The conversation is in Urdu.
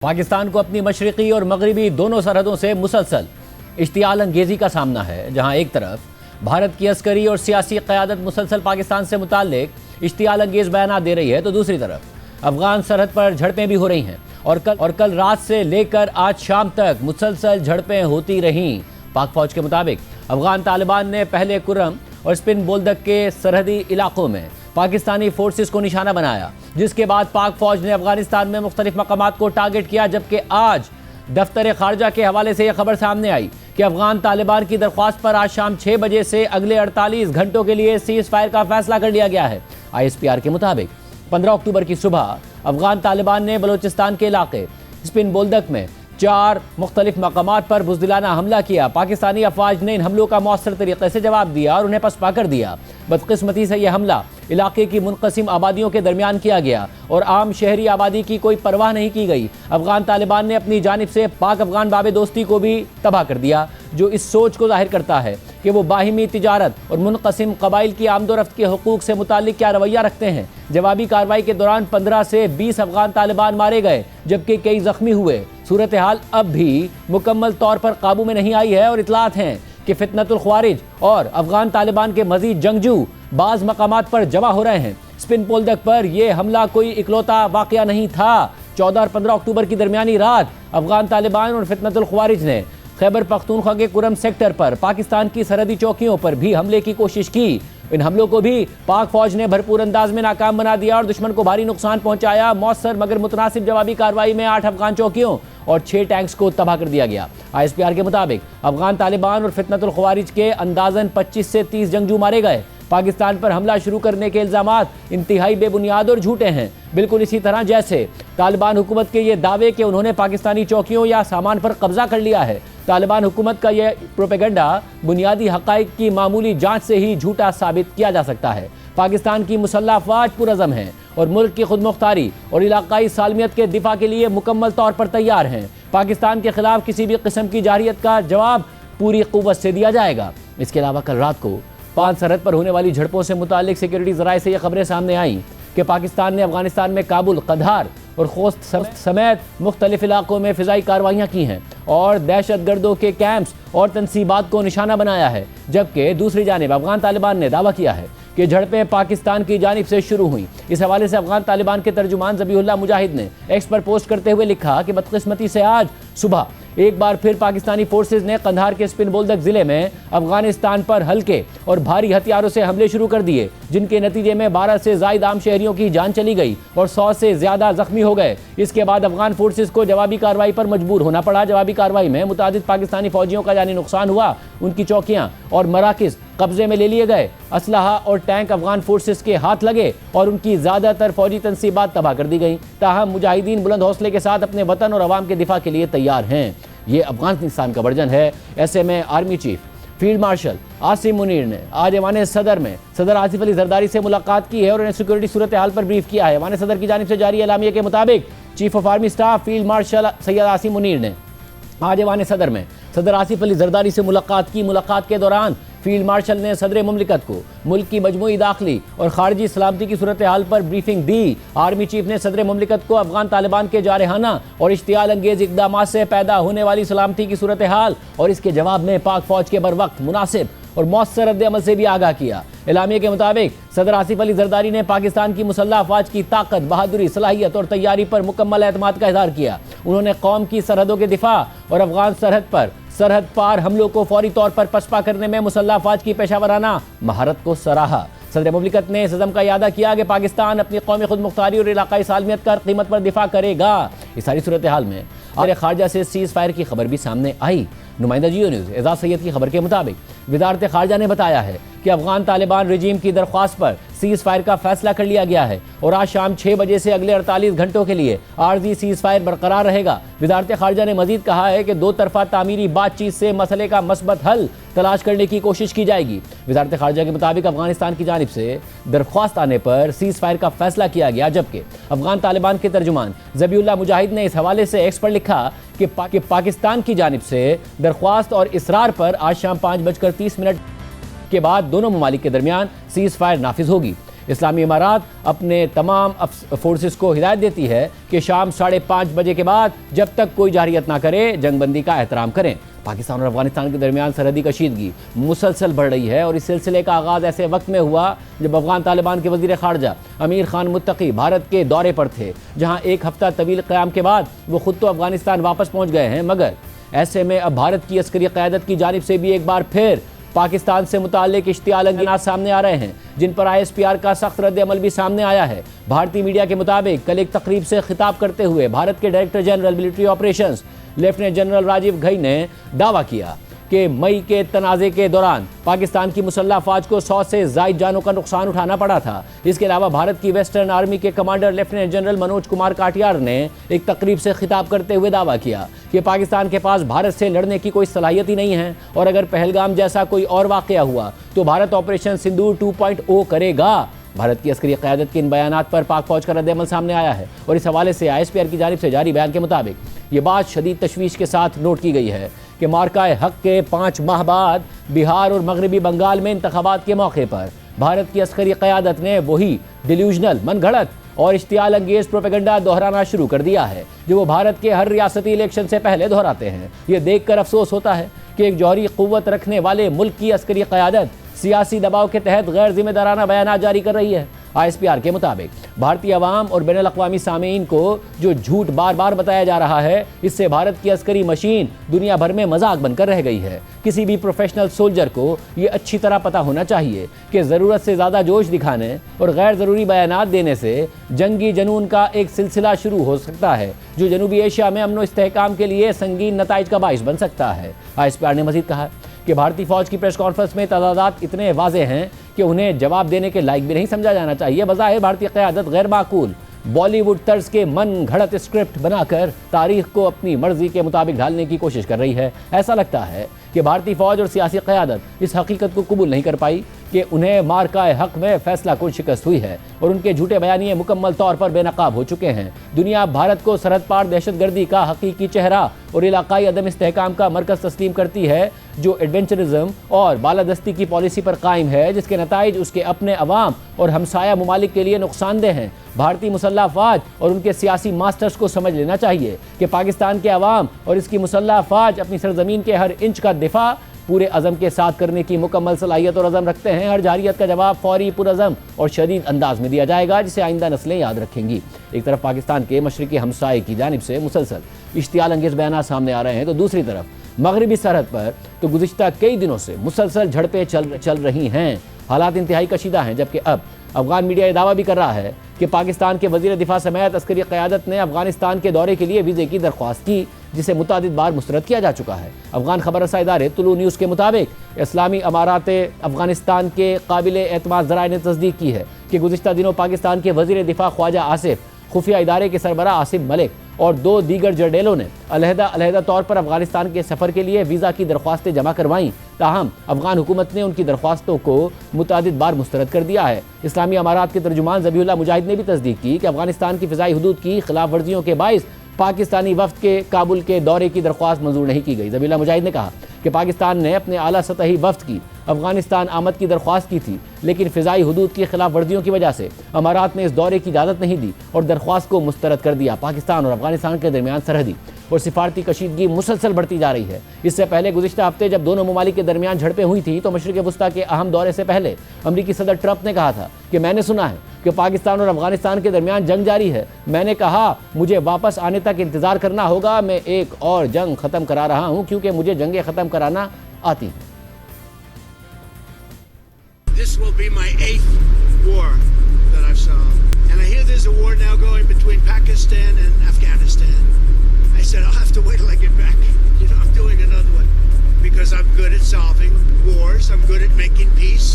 پاکستان کو اپنی مشرقی اور مغربی دونوں سرحدوں سے مسلسل اشتعال انگیزی کا سامنا ہے، جہاں ایک طرف بھارت کی عسکری اور سیاسی قیادت مسلسل پاکستان سے متعلق اشتعال انگیز بیانات دے رہی ہے، تو دوسری طرف افغان سرحد پر جھڑپیں بھی ہو رہی ہیں اور کل رات سے لے کر آج شام تک مسلسل جھڑپیں ہوتی رہیں۔ پاک فوج کے مطابق افغان طالبان نے پہلے کرم اور اسپن بولدک کے سرحدی علاقوں میں پاکستانی فورسز کو نشانہ بنایا، جس کے بعد پاک فوج نے افغانستان میں مختلف مقامات کو ٹارگٹ کیا، جبکہ آج دفتر خارجہ کے حوالے سے یہ خبر سامنے آئی کہ افغان طالبان کی درخواست پر آج شام 6 بجے سے اگلے 48 گھنٹوں کے لیے سیز فائر کا فیصلہ کر لیا گیا ہے۔ ISPR کے مطابق 15 اکتوبر کی صبح افغان طالبان نے بلوچستان کے علاقے اسپن بولدک میں 4 مختلف مقامات پر بزدلانہ حملہ کیا۔ پاکستانی افواج نے ان حملوں کا مؤثر طریقے سے جواب دیا اور انہیں پسپا کر دیا۔ بدقسمتی سے یہ حملہ علاقے کی منقسم آبادیوں کے درمیان کیا گیا اور عام شہری آبادی کی کوئی پرواہ نہیں کی گئی۔ افغان طالبان نے اپنی جانب سے پاک افغان باب دوستی کو بھی تباہ کر دیا، جو اس سوچ کو ظاہر کرتا ہے کہ وہ باہمی تجارت اور منقسم قبائل کی آمد و رفت کے حقوق سے متعلق کیا رویہ رکھتے ہیں۔ جوابی کارروائی کے دوران 15 سے 20 افغان طالبان مارے گئے، جبکہ کئی زخمی ہوئے۔ صورتحال اب بھی مکمل طور پر قابو میں نہیں آئی ہے اور اطلاعات ہیں کہ فتنۃ الخوارج اور افغان طالبان کے مزید جنگجو بعض مقامات پر جمع ہو رہے ہیں۔ اسپن بولدک پر یہ حملہ کوئی اکلوتا واقعہ نہیں تھا۔ 14 اور 15 اکتوبر کی درمیانی رات افغان طالبان اور فتنۃ الخوارج نے خیبر پختونخوا کے کرم سیکٹر پر پاکستان کی سرحدی چوکیوں پر بھی حملے کی کوشش کی۔ ان حملوں کو بھی پاک فوج نے بھرپور انداز میں ناکام بنا دیا اور دشمن کو بھاری نقصان پہنچایا۔ مؤثر مگر متناسب جوابی کارروائی میں 8 افغان چوکیوں اور 6 ٹینکس کو تباہ کر دیا گیا۔ ISPR کے مطابق افغان طالبان اور فتنۃ الخوارج کے اندازاً 25 سے 30 جنگجو مارے گئے۔ پاکستان پر حملہ شروع کرنے کے الزامات انتہائی بے بنیاد اور جھوٹے ہیں، بالکل اسی طرح جیسے طالبان حکومت کے یہ دعوے کہ انہوں نے پاکستانی چوکیوں یا سامان پر قبضہ کر لیا ہے۔ طالبان حکومت کا یہ پروپیگنڈا بنیادی حقائق کی معمولی جانچ سے ہی جھوٹا ثابت کیا جا سکتا ہے۔ پاکستان کی مسلح افواج پرعزم ہیں اور ملک کی خود مختاری اور علاقائی سالمیت کے دفاع کے لیے مکمل طور پر تیار ہیں۔ پاکستان کے خلاف کسی بھی قسم کی جارحیت کا جواب پوری قوت سے دیا جائے گا۔ اس کے علاوہ کل رات کو 5 سرحد پر ہونے والی جھڑپوں سے متعلق سیکورٹی ذرائع سے یہ خبریں سامنے آئیں کہ پاکستان نے افغانستان میں کابل، قندھار اور خوست سمیت مختلف علاقوں میں فضائی کارروائیاں کی ہیں اور دہشت گردوں کے کیمپس اور تنصیبات کو نشانہ بنایا ہے، جبکہ دوسری جانب افغان طالبان نے دعویٰ کیا ہے کہ جھڑپیں پاکستان کی جانب سے شروع ہوئیں۔ اس حوالے سے افغان طالبان کے ترجمان ذبیح اللہ مجاہد نے ایکس پر پوسٹ کرتے ہوئے لکھا کہ بدقسمتی سے آج صبح ایک بار پھر پاکستانی فورسز نے قندھار کے اسپن بولدک ضلع میں افغانستان پر ہلکے اور بھاری ہتھیاروں سے حملے شروع کر دیے، جن کے نتیجے میں 12 سے زائد عام شہریوں کی جان چلی گئی اور 100 سے زیادہ زخمی ہو گئے۔ اس کے بعد افغان فورسز کو جوابی کارروائی پر مجبور ہونا پڑا۔ جوابی کارروائی میں متعدد پاکستانی فوجیوں کا جانی نقصان ہوا، ان کی چوکیاں اور مراکز قبضے میں لے لیے گئے، اسلحہ اور ٹینک افغان فورسز کے ہاتھ لگے اور ان کی زیادہ تر فوجی تنصیبات تباہ کر دی گئیں۔ تاہم مجاہدین بلند حوصلے کے ساتھ اپنے وطن اور عوام کے دفاع کے لیے تیار ہیں۔ یہ افغانستان کا ورژن ہے۔ ایسے میں army chief field marshal Asim Munir نے آج ایوان صدر میں صدر آصف علی زرداری سے ملاقات کی ہے اور انہیں سیکورٹی صورتحال پر بریف کیا ہے۔ ایوان صدر کی جانب سے جاری اعلامیہ کے مطابق chief of army staff field marshal Syed Asim Munir نے آج ایوان صدر میں صدر آصف علی زرداری سے ملاقات کی۔ ملاقات کے دوران فیلڈ مارشل نے صدر مملکت کو ملک کی مجموعی داخلی اور خارجی سلامتی کی صورتحال پر بریفنگ دی۔ آرمی چیف نے صدر مملکت کو افغان طالبان کے جارحانہ اور اشتعال انگیز اقدامات سے پیدا ہونے والی سلامتی کی صورتحال اور اس کے جواب میں پاک فوج کے بروقت، مناسب اور مؤثر رد عمل سے بھی آگاہ کیا۔ اعلامیہ کے مطابق صدر آصف علی زرداری نے پاکستان کی مسلح افواج کی طاقت، بہادری، صلاحیت اور تیاری پر مکمل اعتماد کا اظہار کیا۔ انہوں نے قوم کی سرحدوں کے دفاع اور افغان سرحد پر سرحد پار حملوں کو فوری طور پر پسپا کرنے میں مسلح افواج کی پیشہ ورانہ مہارت کو سراہا۔ صدر مملکت نے اس عزم کا اعادہ کیا کہ پاکستان اپنی قومی خود مختاری اور علاقائی سالمیت کا قیمت پر دفاع کرے گا۔ اس ساری صورتحال میں خارجہ سے سیز فائر کی خبر بھی سامنے آئی۔ نمائندہ جیو نیوز اعزاز سید کی خبر کے مطابق وزارت خارجہ نے بتایا ہے کہ افغان طالبان رجیم کی درخواست پر سیز فائر کا فیصلہ کر لیا گیا ہے اور آج شام 6 بجے سے اگلے 48 گھنٹوں کے لیے عارضی سیز فائر برقرار رہے گا۔ وزارت خارجہ نے مزید کہا ہے کہ 2 طرفہ تعمیری بات چیت سے مسئلے کا مثبت حل تلاش کرنے کی کوشش کی جائے گی۔ وزارت خارجہ کے مطابق افغانستان کی جانب سے درخواست آنے پر سیز فائر کا فیصلہ کیا گیا، جبکہ افغان طالبان کے ترجمان ذبیح اللہ مجاہد نے اس حوالے سے ایکس پر لکھا کہ پاکستان کی جانب سے درخواست اور اصرار پر آج شام 5:30 کے بعد دونوں ممالک کے درمیان سیز فائر نافذ ہوگی۔ اسلامی امارات اپنے تمام فورسز کو ہدایت دیتی ہے کہ شام 5:30 بجے کے بعد جب تک کوئی جارحیت نہ کرے جنگ بندی کا احترام کریں۔ پاکستان اور افغانستان کے درمیان سرحدی کشیدگی مسلسل بڑھ رہی ہے اور اس سلسلے کا آغاز ایسے وقت میں ہوا جب افغان طالبان کے وزیر خارجہ امیر خان متقی بھارت کے دورے پر تھے، جہاں ایک ہفتہ طویل قیام کے بعد وہ خود تو افغانستان واپس پہنچ گئے ہیں، مگر ایسے میں اب بھارت کی عسکری قیادت کی جانب سے بھی ایک بار پھر پاکستان سے متعلق اشتعال انگیزات سامنے آ رہے ہیں، جن پر ISPR کا سخت رد عمل بھی سامنے آیا ہے۔ بھارتی میڈیا کے مطابق کل ایک تقریب سے خطاب کرتے ہوئے بھارت کے director general military operations lieutenant general Rajiv Ghai نے دعویٰ کیا کہ مئی کے تنازع کے دوران پاکستان کی مسلح افواج کو 100 سے زائد جانوں کا نقصان اٹھانا پڑا تھا۔ اس کے علاوہ بھارت کی ویسٹرن آرمی کے commander lieutenant general Manoj Kumar Katiyar نے ایک تقریب سے خطاب کرتے ہوئے دعویٰ کیا کہ پاکستان کے پاس بھارت سے لڑنے کی کوئی صلاحیت ہی نہیں ہے اور اگر پہلگام جیسا کوئی اور واقعہ ہوا تو بھارت آپریشن سندور 2.0 کرے گا۔ بھارت کی عسکری قیادت کے ان بیانات پر پاک فوج کا رد عمل سامنے آیا ہے اور اس حوالے سے ISPR کی جانب سے جاری بیان کے مطابق یہ بات شدید تشویش کے ساتھ نوٹ کی گئی ہے کہ مارکہ حق کے 5 ماہ بعد بہار اور مغربی بنگال میں انتخابات کے موقع پر بھارت کی عسکری قیادت نے وہی ڈیلیوژنل من گھڑت اور اشتعال انگیز پروپیگنڈا دہرانا شروع کر دیا ہے جو وہ بھارت کے ہر ریاستی الیکشن سے پہلے دہراتے ہیں۔ یہ دیکھ کر افسوس ہوتا ہے کہ ایک جوہری قوت رکھنے والے ملک کی عسکری قیادت سیاسی دباؤ کے تحت غیر ذمہ دارانہ بیانات جاری کر رہی ہے۔ ISPR کے مطابق بھارتی عوام اور بین الاقوامی سامعین کو جو جھوٹ بار بار بتایا جا رہا ہے، اس سے بھارت کی عسکری مشین دنیا بھر میں مذاق بن کر رہ گئی ہے۔ کسی بھی پروفیشنل سولجر کو یہ اچھی طرح پتہ ہونا چاہیے کہ ضرورت سے زیادہ جوش دکھانے اور غیر ضروری بیانات دینے سے جنگی جنون کا ایک سلسلہ شروع ہو سکتا ہے جو جنوبی ایشیا میں امن و استحکام کے لیے سنگین نتائج کا باعث بن سکتا ہے۔ ISPR نے مزید کہا کہ بھارتی فوج کی پریس کانفرنس میں تضادات اتنے واضح ہیں کہ انہیں جواب دینے کے لائق بھی نہیں سمجھا جانا چاہیے۔ بظاہر بھارتی قیادت غیر معقول بالی ووڈ طرز کے من گھڑت اسکرپٹ بنا کر تاریخ کو اپنی مرضی کے مطابق ڈھالنے کی کوشش کر رہی ہے۔ ایسا لگتا ہے کہ بھارتی فوج اور سیاسی قیادت اس حقیقت کو قبول نہیں کر پائی کہ انہیں مارکہ حق میں فیصلہ کن شکست ہوئی ہے اور ان کے جھوٹے بیانیے مکمل طور پر بے نقاب ہو چکے ہیں۔ دنیا بھارت کو سرحد پار دہشت گردی کا حقیقی چہرہ اور علاقائی عدم استحکام کا مرکز تسلیم کرتی ہے جو ایڈونچرزم اور بالادستی کی پالیسی پر قائم ہے، جس کے نتائج اس کے اپنے عوام اور ہمسایہ ممالک کے لیے نقصان دہ ہیں۔ بھارتی مسلح افواج اور ان کے سیاسی ماسٹرز کو سمجھ لینا چاہیے کہ پاکستان کے عوام اور اس کی مسلح افواج اپنی سرزمین کے ہر انچ کا دفاع پورے عزم کے ساتھ کرنے کی مکمل صلاحیت اور عزم رکھتے ہیں۔ ہر جارحیت کا جواب فوری، پرعزم اور شدید انداز میں دیا جائے گا جسے آئندہ نسلیں یاد رکھیں گی۔ ایک طرف پاکستان کے مشرقی ہمسائے کی جانب سے مسلسل اشتعال انگیز بیانات سامنے آ رہے ہیں تو دوسری طرف مغربی سرحد پر تو گزشتہ کئی دنوں سے مسلسل جھڑپیں چل رہی ہیں۔ حالات انتہائی کشیدہ ہیں، جبکہ اب افغان میڈیا یہ دعویٰ بھی کر رہا ہے کہ پاکستان کے وزیر دفاع سمیت عسکری قیادت نے افغانستان کے دورے کے لیے ویزے کی درخواست کی، جسے متعدد بار مسترد کیا جا چکا ہے۔ افغان خبر رساں ادارے طلوع نیوز کے مطابق اسلامی امارات افغانستان کے قابل اعتماد ذرائع نے تصدیق کی ہے کہ گزشتہ دنوں پاکستان کے وزیر دفاع خواجہ آصف، خفیہ ادارے کے سربراہ عاصم ملک اور 2 دیگر جرنیلوں نے علیحدہ طور پر افغانستان کے سفر کے لیے ویزا کی درخواستیں جمع کروائیں، تاہم افغان حکومت نے ان کی درخواستوں کو متعدد بار مسترد کر دیا ہے۔ اسلامی امارات کے ترجمان ذبیح اللہ مجاہد نے بھی تصدیق کی کہ افغانستان کی فضائی حدود کی خلاف ورزیوں کے باعث پاکستانی وفد کے کابل کے دورے کی درخواست منظور نہیں کی گئی۔ ذبیح اللہ مجاہد نے کہا کہ پاکستان نے اپنے اعلیٰ سطحی وفد کی افغانستان آمد کی درخواست کی تھی، لیکن فضائی حدود کی خلاف ورزیوں کی وجہ سے امارات نے اس دورے کی اجازت نہیں دی اور درخواست کو مسترد کر دیا۔ پاکستان اور افغانستان کے درمیان سرحدی اور سفارتی کشیدگی مسلسل بڑھتی جا رہی ہے۔ اس سے پہلے گزشتہ ہفتے جب دونوں ممالک کے درمیان جھڑپیں ہوئی تھیں تو مشرق وسطیٰ کے اہم دورے سے پہلے امریکی صدر ٹرمپ نے کہا تھا کہ میں نے سنا ہے کہ پاکستان اور افغانستان کے درمیان جنگ جاری ہے۔ میں نے کہا مجھے واپس آنے تک انتظار کرنا ہوگا، میں ایک اور جنگ ختم کرا رہا ہوں کیونکہ مجھے جنگیں ختم کرانا آتی ہیں۔ This will be my 8th war that I've